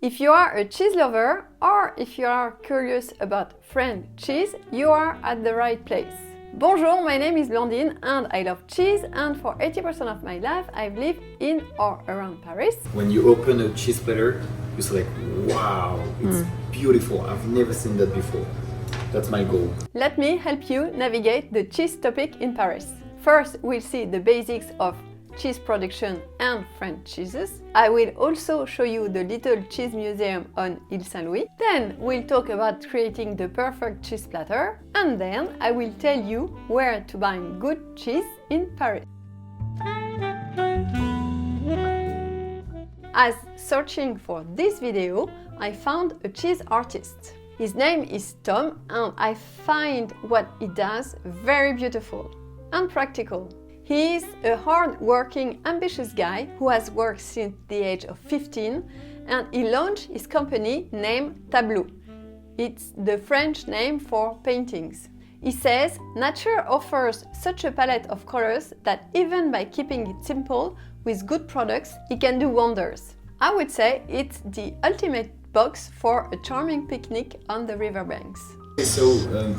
If you are a cheese lover or if you are curious about French cheese, you are at the right place. Bonjour, my name is Blandine and I love cheese, and for 80% of my life I've lived in or around Paris. When you open a cheese platter, it's like, wow, it's beautiful. I've never seen that before. That's my goal. Let me help you navigate the cheese topic in Paris. First, we'll see the basics of cheese production and French cheeses. I will also show you the little cheese museum on Ile Saint-Louis. Then we'll talk about creating the perfect cheese platter. And then I will tell you where to buy good cheese in Paris. As searching for this video, I found a cheese artist. His name is Tom, and I find what he does very beautiful and practical. He is a hard-working, ambitious guy who has worked since the age of 15, and he launched his company named Tableaux. It's the French name for paintings. He says nature offers such a palette of colors that even by keeping it simple with good products, he can do wonders. I would say it's the ultimate box for a charming picnic on the riverbanks. So,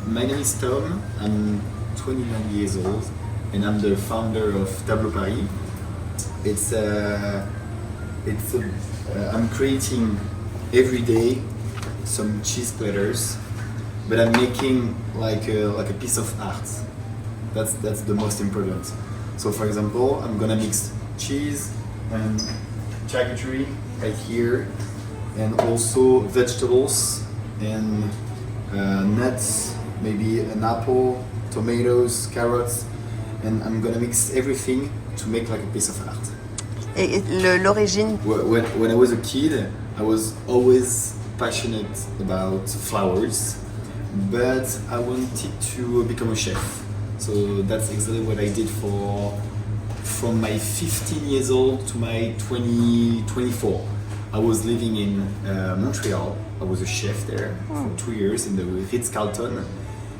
my name is Tom, I'm 29 years old. And I'm the founder of Tableaux Paris. I'm creating every day some cheese platters, but I'm making like a piece of art. That's the most important. So for example, I'm gonna mix cheese and charcuterie right here, and also vegetables and nuts, maybe an apple, tomatoes, carrots. And I'm gonna mix everything to make like a piece of art. Et l'origine? When I was a kid, I was always passionate about flowers, but I wanted to become a chef. So that's exactly what I did from my 15 years old to my 24. I was living in Montreal. I was a chef there for 2 years in the Ritz-Carlton,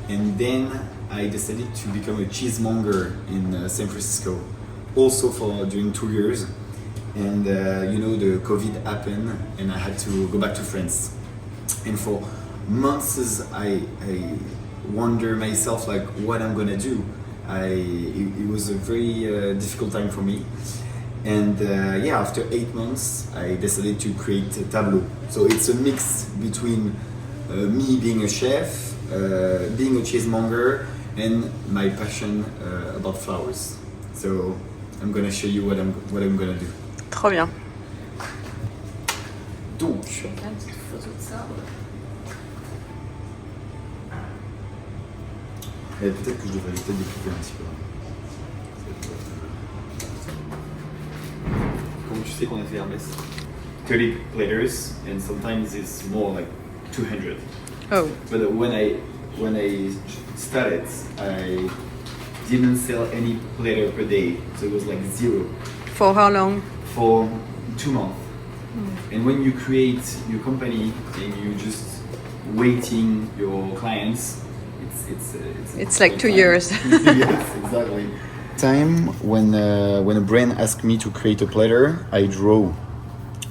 and then I decided to become a cheese monger in San Francisco, also for during 2 years. And the COVID happened, and I had to go back to France. And for months, I wonder myself like what I'm gonna do. It was a very difficult time for me. And after 8 months, I decided to create Tableaux. So it's a mix between me being a chef, being a cheesemonger, and my passion about flowers. So I'm gonna show you what I'm gonna do. Trop bien. Donc, et peut-être que je devrais peut-être découper un petit peu. Comme tu sais qu'on a fait Hermès, 30 platters, and sometimes it's more like 200. Oh. But when I started, I didn't sell any platter per day, so it was like 0. For how long? For 2 months. And when you create your company and you just waiting your clients, It's like 2 years. Yes, exactly. Time when a brand asked me to create a platter, I draw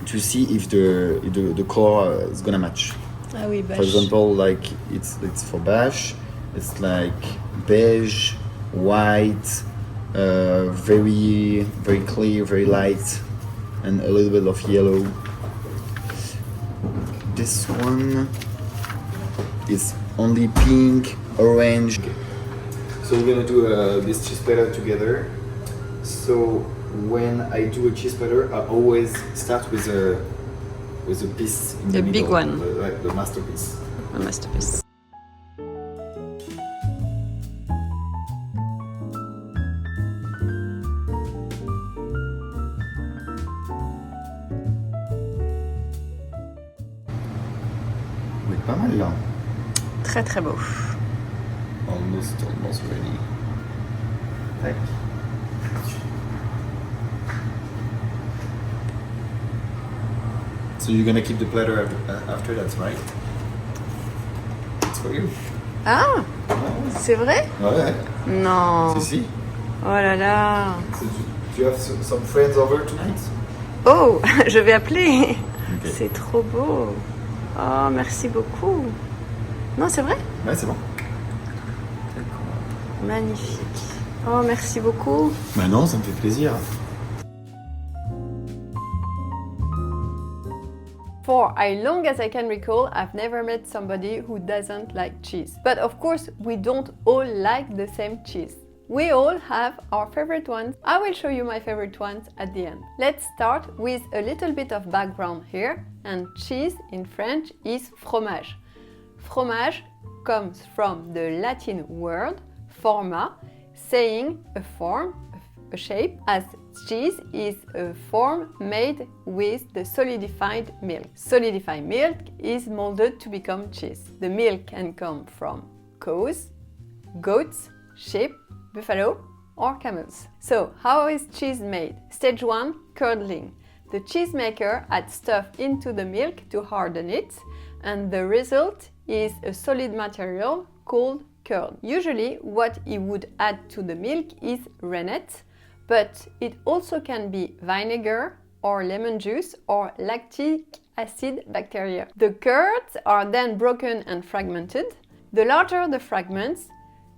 to see if the color is gonna match. Ah oui, For example, like it's for Bash, it's like beige, white, very very clear, very light, and a little bit of yellow. This one is only pink, orange. So we're gonna do this cheese platter together. So when I do a cheese platter, I always start with a piece in the middle, big one, the masterpiece. A masterpiece. Oui, pas mal là. Très très beau. Almost ready. Tac. So you're gonna keep the platter after that, right? It's for you. Ah, c'est vrai? Ouais. Non. Si. Oh là là. So do you have some friends over tonight? Oh, je vais appeler. Ok. C'est trop beau. Oh, merci beaucoup. Non, c'est vrai? Ouais, c'est bon. Magnifique. Oh, merci beaucoup. Bah non, ça me fait plaisir. For as long as I can recall, I've never met somebody who doesn't like cheese. But of course, we don't all like the same cheese. We all have our favorite ones. I will show you my favorite ones at the end. Let's start with a little bit of background here. And cheese in French is fromage. Fromage comes from the Latin word forma, saying a form, a shape, as cheese is a form made with the solidified milk. Solidified milk is molded to become cheese. The milk can come from cows, goats, sheep, buffalo, or camels. So, how is cheese made? Stage 1, curdling. The cheesemaker adds stuff into the milk to harden it, and the result is a solid material called curd. Usually, what he would add to the milk is rennet, but it also can be vinegar or lemon juice or lactic acid bacteria. The curds are then broken and fragmented. The larger the fragments,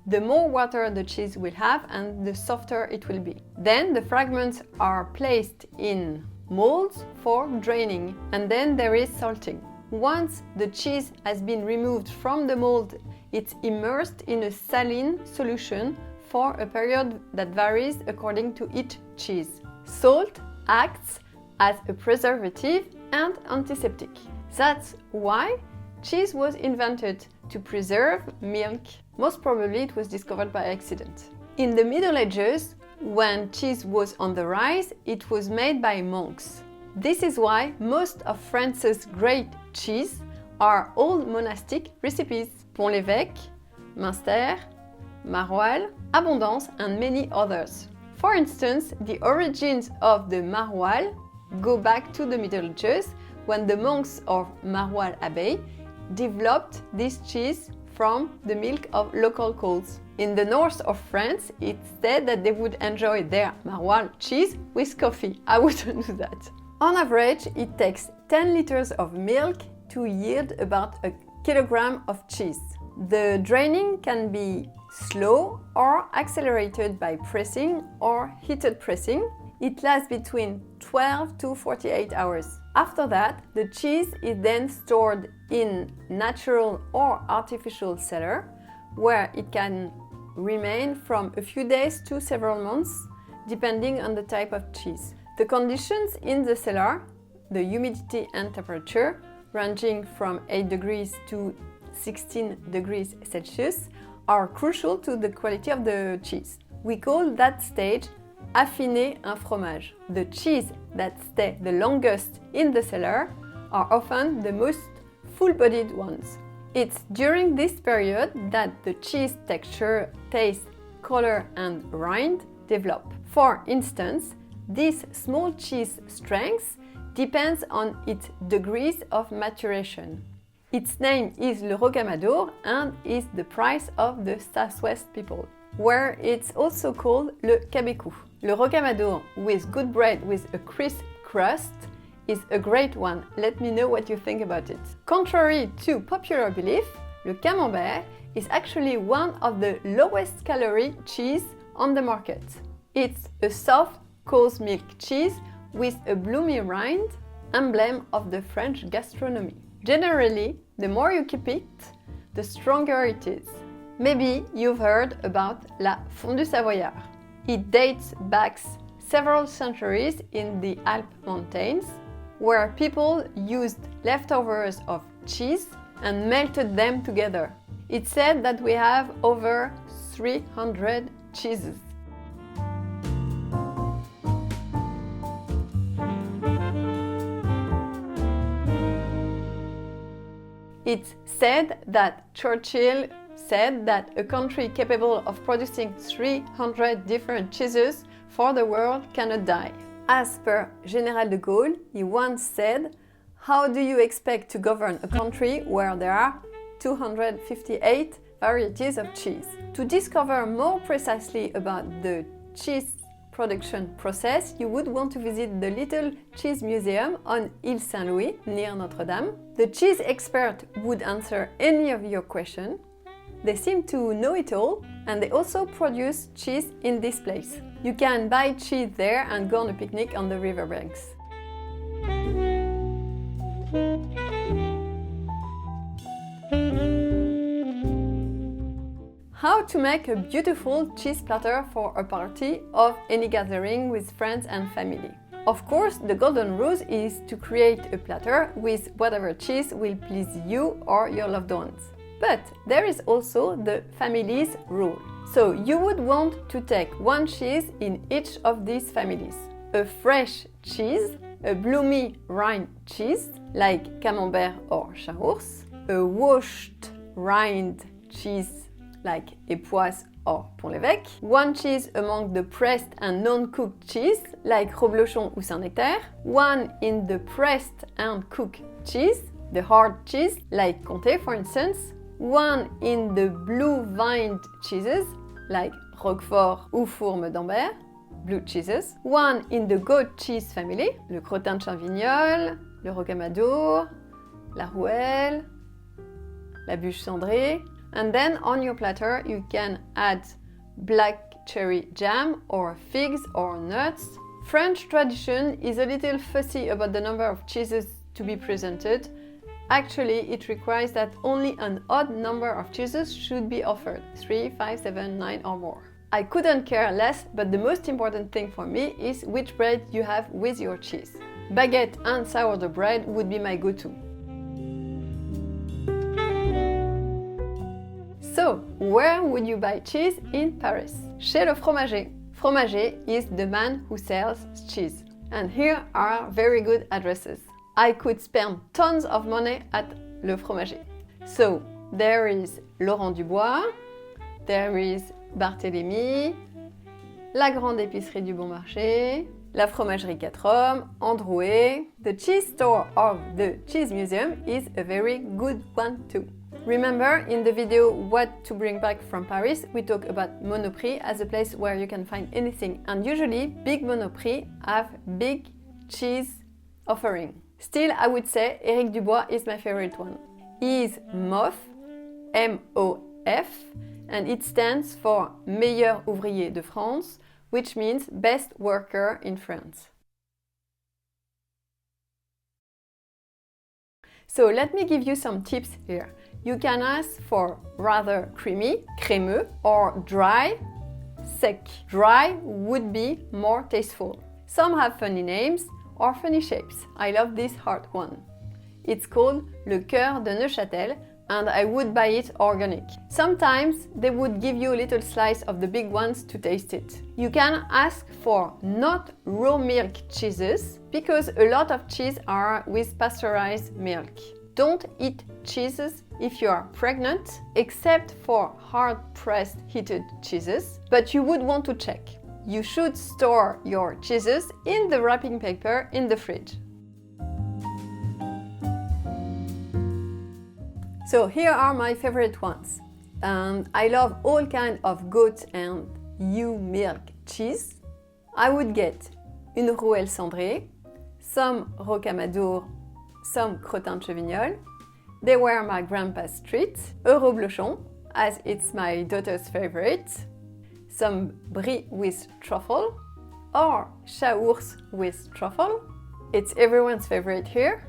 the more water the cheese will have and the softer it will be. Then the fragments are placed in molds for draining, and then there is salting. Once the cheese has been removed from the mold, it's immersed in a saline solution for a period that varies according to each cheese. Salt acts as a preservative and antiseptic. That's why cheese was invented to preserve milk. Most probably it was discovered by accident. In the Middle Ages, when cheese was on the rise, it was made by monks. This is why most of France's great cheese are old monastic recipes. Pont-l'Évêque, Münster, Maroilles, Abondance, and many others. For instance, the origins of the Maroilles go back to the Middle Ages, when the monks of Maroilles Abbey developed this cheese from the milk of local cows. In the north of France, it's said that they would enjoy their Maroilles cheese with coffee. I wouldn't do that. On average, it takes 10 liters of milk to yield about a kilogram of cheese. The draining can be slow or accelerated by pressing or heated pressing. It lasts between 12 to 48 hours. After that, the cheese is then stored in natural or artificial cellar, where it can remain from a few days to several months, depending on the type of cheese. The conditions in the cellar, the humidity and temperature, ranging from 8 degrees to 16 degrees Celsius, are crucial to the quality of the cheese. We call that stage affiner un fromage. The cheese that stay the longest in the cellar are often the most full-bodied ones. It's during this period that the cheese texture, taste, color, and rind develop. For instance, this small cheese strength depends on its degrees of maturation. Its name is le rocamadour and is the price of the Southwest people, where it's also called le cabecou. Le rocamadour with good bread with a crisp crust is a great one. Let me know what you think about it. Contrary to popular belief, le camembert is actually one of the lowest calorie cheese on the market. It's a soft, cow's milk cheese with a bloomy rind, emblem of the French gastronomy. Generally, the more you keep it, the stronger it is. Maybe you've heard about la fondue savoyard. It dates back several centuries in the Alpes mountains, where people used leftovers of cheese and melted them together. It's said that we have over 300 cheeses. It's said that Churchill said that a country capable of producing 300 different cheeses for the world cannot die. As per General de Gaulle, he once said, "How do you expect to govern a country where there are 258 varieties of cheese?" To discover more precisely about the cheese production process, you would want to visit the Little Cheese Museum on Ile Saint-Louis, near Notre-Dame. The cheese expert would answer any of your questions. They seem to know it all, and they also produce cheese in this place. You can buy cheese there and go on a picnic on the riverbanks. How to make a beautiful cheese platter for a party of any gathering with friends and family. Of course, the golden rule is to create a platter with whatever cheese will please you or your loved ones. But there is also the family's rule. So you would want to take one cheese in each of these families. A fresh cheese, a bloomy rind cheese, like camembert or chaours, a washed rind cheese, like époisse or Pont-l'Évêque, one cheese among the pressed and non-cooked cheese, like Reblochon ou Saint-Nectaire, one in the pressed and cooked cheese, the hard cheese, like Comté for instance, one in the blue-veined cheeses, like Roquefort ou Fourme d'Ambert, blue cheeses, one in the goat cheese family, le crottin de Chavignol, le rocamadour, la rouelle, la bûche cendrée, and then on your platter you can add black cherry jam or figs or nuts. French tradition is a little fussy about the number of cheeses to be presented. Actually, it requires that only an odd number of cheeses should be offered, 3, 5, 7, 9 or more. I couldn't care less, but the most important thing for me is which bread you have with your cheese. Baguette and sourdough bread would be my go-to. So, where would you buy cheese in Paris? Chez le fromager. Fromager is the man who sells cheese. And here are very good addresses. I could spend tons of money at Le Fromager. So, there is Laurent Dubois, there is Barthélemy, la Grande Épicerie du Bon Marché, la Fromagerie 4 Hommes, Androuet. The cheese store of the Cheese Museum is a very good one too. Remember, in the video What to Bring Back from Paris, we talk about Monoprix as a place where you can find anything, and usually big Monoprix have big cheese offering. Still, I would say Éric Dubois is my favorite one. He is MOF, M-O-F, and it stands for Meilleur Ouvrier de France, which means best worker in France. So let me give you some tips here. You can ask for rather creamy, crémeux, or dry, sec. Dry would be more tasteful. Some have funny names or funny shapes. I love this heart one. It's called Le Cœur de Neuchâtel, and I would buy it organic. Sometimes they would give you a little slice of the big ones to taste it. You can ask for not raw milk cheeses, because a lot of cheese are with pasteurized milk. Don't eat cheeses if you are pregnant, except for hard-pressed heated cheeses, but you would want to check. You should store your cheeses in the wrapping paper in the fridge. So here are my favorite ones. I love all kinds of goat and ewe milk cheese. I would get une rouelle cendrée, some rocamadour, some crottin de Chavignol. They were my grandpa's treat. A reblochon, as it's my daughter's favorite. Some brie with truffle, or chaours with truffle. It's everyone's favorite here.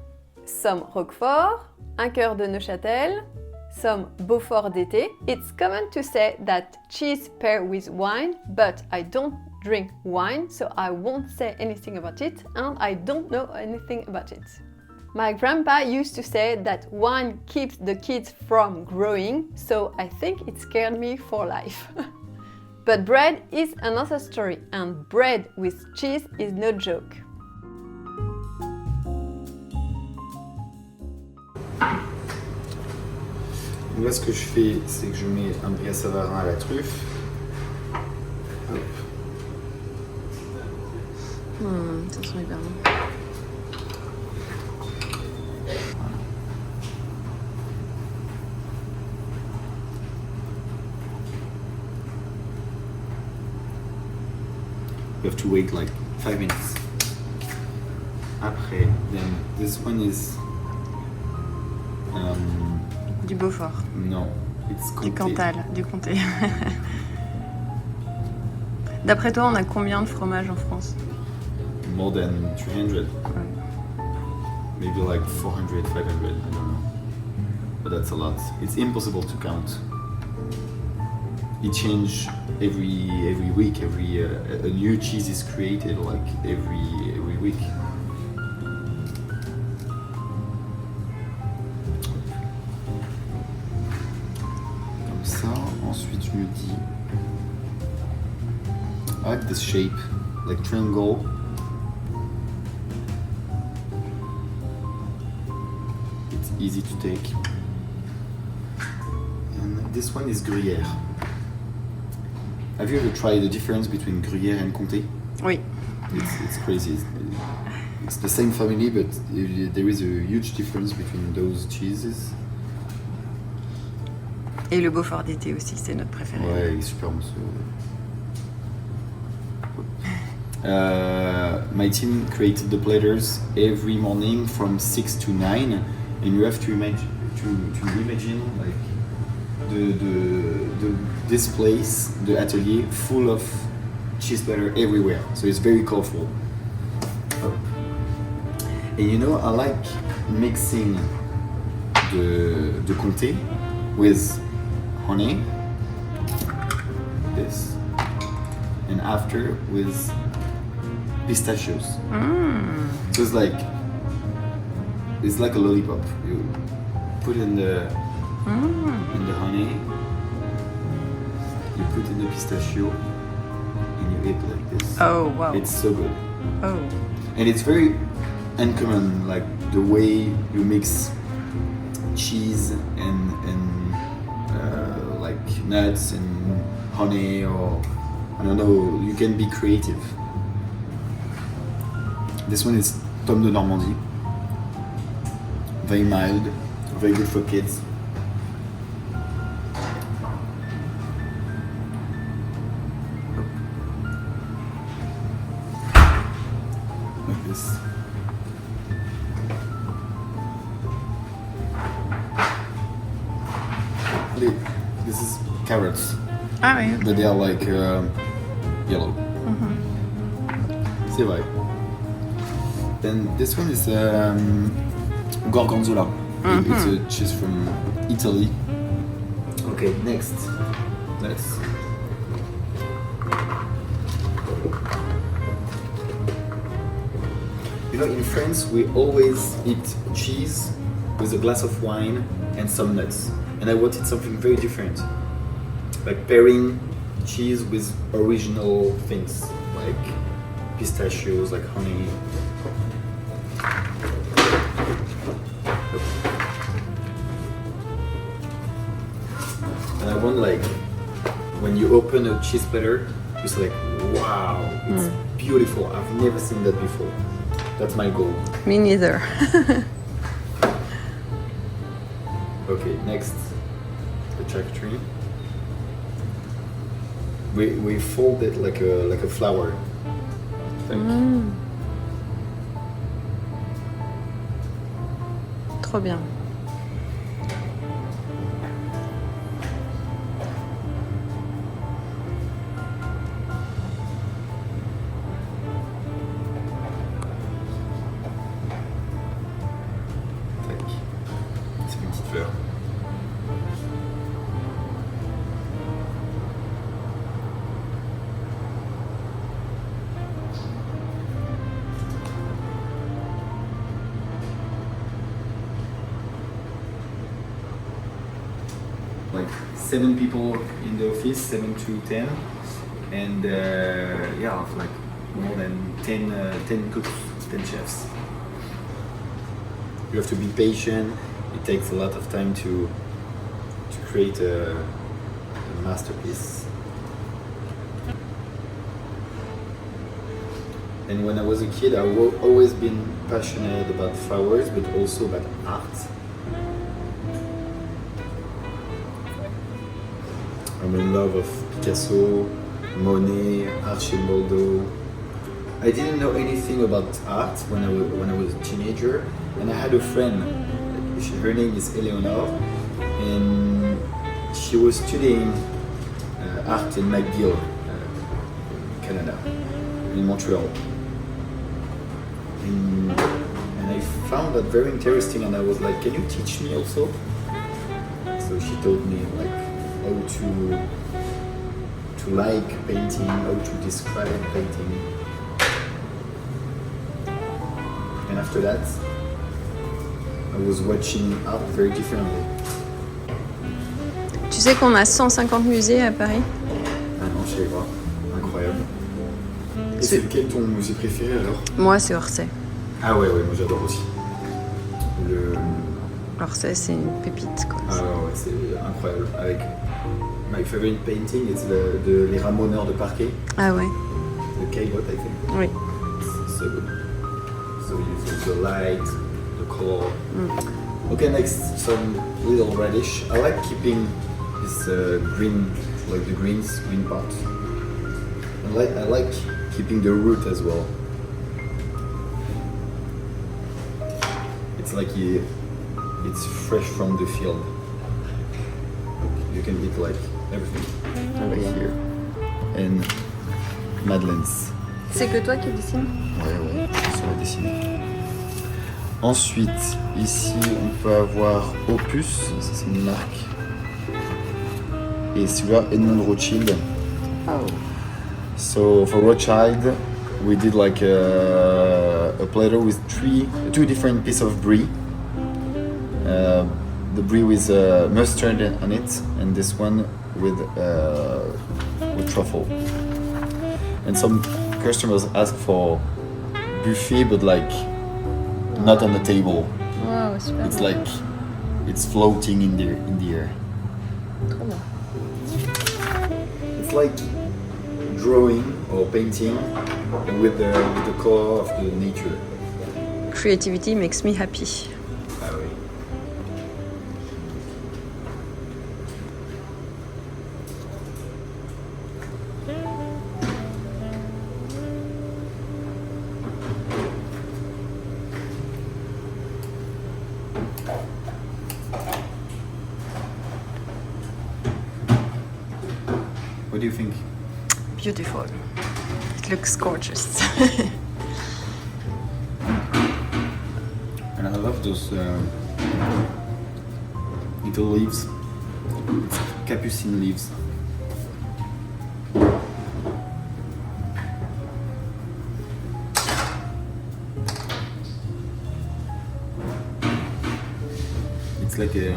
Some roquefort, un cœur de Neuchâtel, some Beaufort d'été. It's common to say that cheese pair with wine, but I don't drink wine, so I won't say anything about it, and I don't know anything about it. My grandpa used to say that wine keeps the kids from growing, so I think it scared me for life. But bread is another story, and bread with cheese is no joke. Là, ce que je fais, c'est que je mets un brie à savarin à la truffe. Hop. Ça sent hyper bon. You have to wait like 5 minutes. Après, then this one is du Beaufort. no, it's Du Comté. Cantal, du Comté. D'après toi, on a combien de fromages en France? More than 300. Maybe like 400, 500, I don't know. But that's a lot. It's impossible to count. It changes every week. A new cheese is created like every week. Comme ça. Ensuite, je me dis, I like this shape, like triangle. It's easy to take. And this one is Gruyère. Have you ever tried the difference between Gruyère and Comté? Oui. It's crazy. It's the same family, but there is a huge difference between those cheeses. Et le Beaufort d'été aussi, c'est notre préféré. Ouais, il est super bon. My team created the platters every morning from 6 to 9, and you have to imagine like this place, the atelier, full of cheese platter everywhere. So it's very colorful. And you know, I like mixing the comté with honey, this, and after with pistachios. So it's like a lollipop. You put in the honey, you put in the pistachio, and you eat like this. Oh, wow. It's so good. Oh. And it's very uncommon, like the way you mix cheese and like nuts and honey, or I don't know, you can be creative. This one is Tome de Normandie. Very mild, very good for kids. Like this. This is carrots, Ah oui. but they are like yellow. C'est vrai. Then this one is Gorgonzola. It's a cheese from Italy. Okay, next. Let's. You know, in France, we always eat cheese with a glass of wine and some nuts. And I wanted something very different. Like pairing cheese with original things, like pistachios, like honey. And I want, like, when you open a cheese platter, it's like, wow, it's beautiful. I've never seen that before. That's my goal. Me neither. Okay, next, the charcuterie. We fold it like a flower. Trop bien. Tac. C'est une petite fleur. Like 7 people in the office, 7 to 10, and yeah, like more than 10 cooks, 10 chefs. You have to be patient. It takes a lot of time to create a masterpiece. And when I was a kid, I've always been passionate about flowers, but also about art. I'm in love of Picasso, Monet, Archimboldo, I didn't know anything about art when I was a teenager, and I had a friend. Her name is Eleanor, and she was studying art in McGill, Canada, in Montreal. And I found that very interesting, and I was like, "Can you teach me also?" So she told me like how to like painting, how to describe painting. And after that, I was watching art very differently. Tu sais qu'on a 150 musées à Paris? Ah non, je savais pas. Incroyable. Et c'est lequel ton musée préféré alors? Moi, c'est Orsay. Ah ouais, moi j'adore aussi. Orsay, c'est une pépite, quoi. Ah ouais, c'est incroyable. Avec my favorite painting, it's les ramoneurs de parquet. Ah ouais? The Caillot, I think. Oui. It's so good. So you use the light, the color. Okay, next, some little radish. I like keeping this green, like the green part. I like keeping the root as well. It's like it's fresh from the field. You can eat like everything over here. And madeleines. C'est que toi qui dessines? Ouais, je saurais dessiner. Ensuite, ici, on peut avoir Opus, ça c'est une marque. Et celui-là, Edmond Rothschild. Oh. So for Rothschild, we did like a platter with two different pieces of brie. The brie with mustard on it, and this one with truffle. And some customers ask for buffet, but like not on the table. Wow, super. It's like it's floating in the air. Trop bien. It's like drawing or painting with the color of the nature. Creativity makes me happy. Ah oui. What do you think? Beautiful. It looks gorgeous. And I love those little leaves. It's capucine leaves. It's like a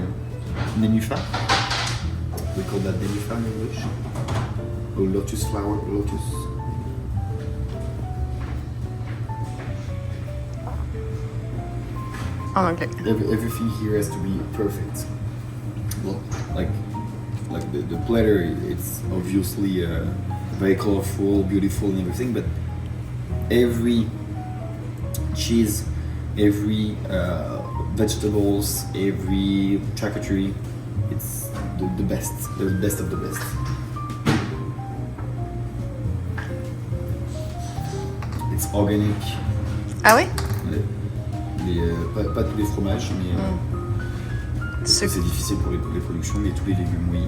nénuphar. We call that nénuphar in English. Or lotus flower, lotus. En anglais. Everything here has to be perfect. Well, like the platter, it's obviously very colorful, beautiful, and everything. But every cheese, every vegetables, every charcuterie, it's the best of the best. It's organic. Ah ouais? Pas tous les fromages, mais c'est difficile pour les productions, mais tous les légumes, oui.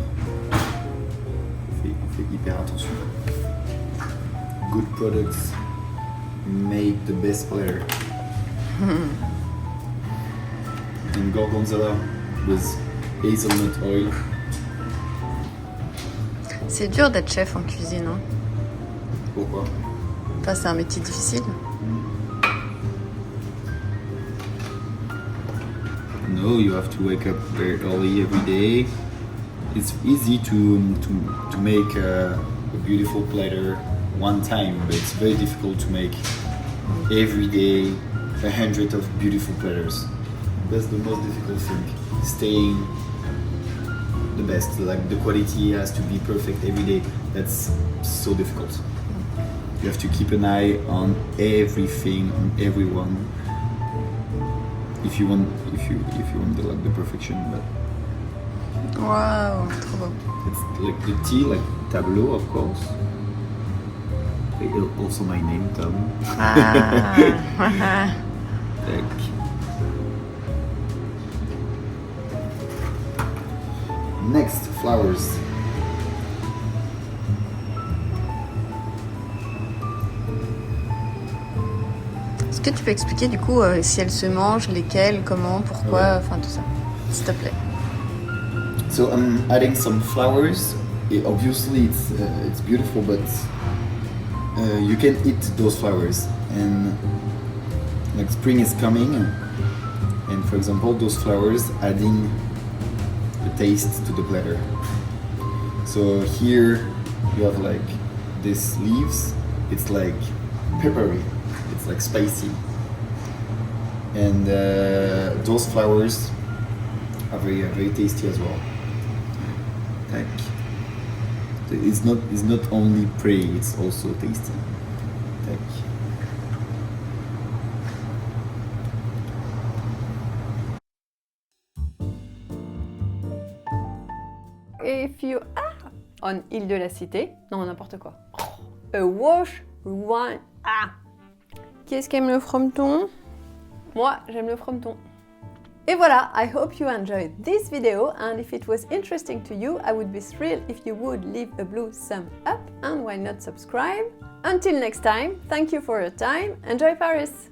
On fait hyper attention. Good products make the best platter. And gorgonzola with hazelnut oil. C'est dur d'être chef en cuisine, hein? Pourquoi? Enfin, c'est un métier difficile. No, you have to wake up very early every day. It's easy to make a beautiful platter one time, but it's very difficult to make every day 100 of beautiful platters. That's the most difficult thing. Staying the best, like the quality has to be perfect every day. That's so difficult. You have to keep an eye on everything, on everyone. If you want the perfection, but Waouh, trop beau. it's like the tea, like Tableaux, of course. Also my name, Tom. Ah. Tac. Next, flowers. Est-ce que tu peux expliquer du coup si elles se mangent, lesquelles, comment, pourquoi, enfin tout ça, s'il te plaît. So I'm adding some flowers. Obviously, it's beautiful, but you can eat those flowers. And like spring is coming, and for example, those flowers adding the taste to the platter. So here you have like these leaves. It's like peppery. It's like spicy. And those flowers are very tasty as well. Like, it's not only pretty, it's also tasty. Like, If you are on Île de la Cité, non n'importe quoi. A wash, rewind, Qui est-ce qui aime le frometon? Moi, j'aime le frometon. Et voilà, I hope you enjoyed this video, and if it was interesting to you, I would be thrilled if you would leave a blue thumb up, and why not subscribe. Until next time, thank you for your time, enjoy Paris!